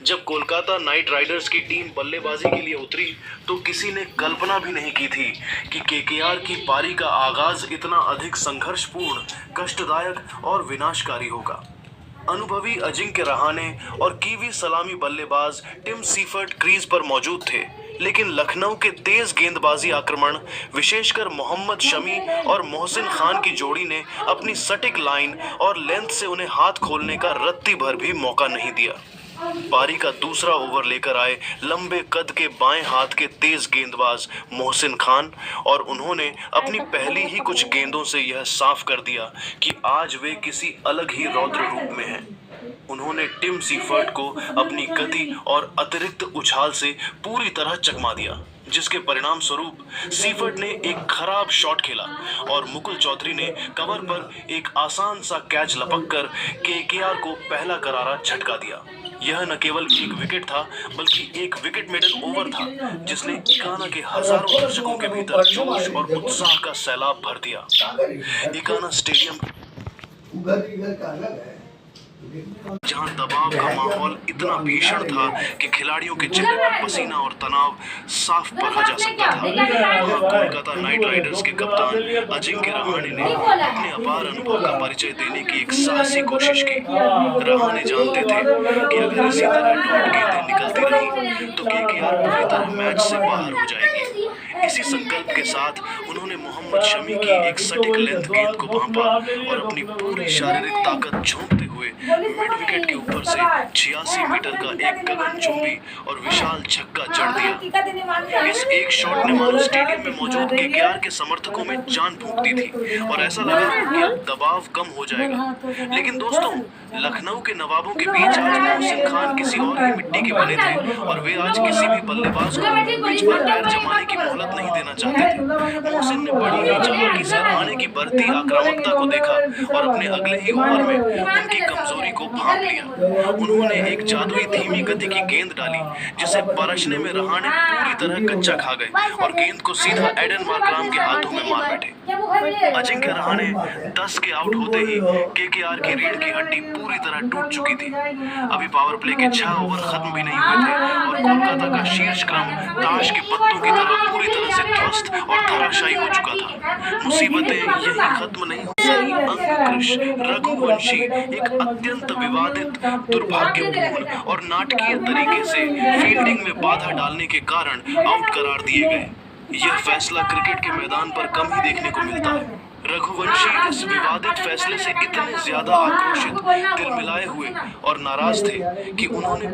जब Kolkata night Riders की team बल्लेबाजी के लिए उतरी तो किसी ने कल्पना भी नहीं की थी कि केकेआर की पारी का आगाज इतना अधिक संघर्षपूर्ण, कष्टदायक और विनाशकारी होगा। अनुभवी अजिंक्य रहाणे और कीवी सलामी बल्लेबाज टिम सीफर्ट क्रीज पर मौजूद थे, लेकिन लखनऊ के तेज गेंदबाजी आक्रमण, विशेषकर मोहम्मद शमी और मोहसिन खान की जोड़ी ने अपनी सटीक लाइन और लेंथ से उन्हें हाथ खोलने का रत्ती भर भी मौका नहीं दिया। पारी का दूसरा ओवर लेकर आए लंबे कद के बाएं हाथ के तेज गेंदबाज मोहसिन खान, और उन्होंने अपनी पहली ही कुछ गेंदों से यह साफ कर दिया कि आज वे किसी अलग ही रौद्र रूप में हैं। उन्होंने टिम सीफर्ट को अपनी गति और अतिरिक्त उछाल से पूरी तरह चकमा दिया, जिसके परिणाम स्वरूप सीफर्ट ने एक खराब शॉट खेला और मुकुल चौधरी ने कवर पर एक आसान सा कैच लपककर केकेआर को पहला करारा झटका दिया। यह न केवल एक विकेट था, बल्कि एक विकेट मेडन ओवर था, जिसने इकाना के हजारों दर्शकों के भीतर जोश और उत्साह का सैलाब भर दिया। इकाना स्टेडियम, जहां दबाव का माहौल इतना भीषण था कि खिलाड़ियों के चेहरे पर पसीना और तनाव साफ पढ़ा जा सकता था, वहां कोलकाता नाइट राइडर्स के कप्तान अजिंक्य रहाणे ने अपने अपार अनुभव का परिचय देने की एक साहसी कोशिश की। रहाणे जानते थे कि अगर इसी तरह डॉट गेंदें निकलती रही तो केकेआर पूरी तरह मैच से बाहर हो जाएगी। इसी संकल्प के साथ उन्होंने मोहम्मद शमी की एक सटीक लेंथ गेंद को भांपा और अपनी पूरी शारीरिक ताकत झोंकते हुए मिड विकेट के ऊपर से 86 मीटर का एक गगनचुंबी और विशाल छक्का जड़ दिया। इस एक शॉट ने मानो स्टेडियम में मौजूद केकेआर के समर्थकों में जान फूंक दी थी और ऐसा लगा कि अब दबाव कम हो जाएगा। लेकिन दोस्तों, लखनऊ के नवाबों के बीच आज मोहसिन खान किसी और ही मिट्टी के बने थे और वे आज किसी भी बल्लेबाज को पिच पर पैर जमाने की मोहलत नहीं देना चाहते थे। मोहसिन ने बड़ी ही चालाकी से रहाणे की बढ़ती आक्रामकता को देखा और अपने अगले ही ओवर में उनकी कमजोरी को भांप लिया। उन्होंने एक जादुई धीमी गति की गेंद डाली, जिसे परछने में रहाणे पूरी तरह कच्चा खा गए और गेंद को सीधा एडन मार्कराम के हाथों में मार बैठे। अजिंक्य रहाणे 10 के आउट होते ही केकेआर की रीढ़ की हड्डी पूरी तरह टूट चुकी थी। अभी पावर प्ले के 6 ओवर खत्म भी नहीं हुए थे और कोलकाता का शीर्ष क्रम ताश के पत्तों की तरह पूरी तरह से ध्वस्त और धराशायी हो चुका था। मुसीबतें यही खत्म नहीं हो सकी। अंकुश रघुवंशी एक अत्यंत विवादित, दुर्भाग्यपूर्ण और नाटकीय तरीके से फील्डिंग में बाधा डालने के कारण आउट करार दिए गए। यह फैसला क्रिकेट के मैदान पर कम ही देखने को मिलता है। रघुवंशी इस विवादित फैसले से इतने ज्यादा आक्रोशित, तिलमिलाए हुए और नाराज थे कि उन्होंने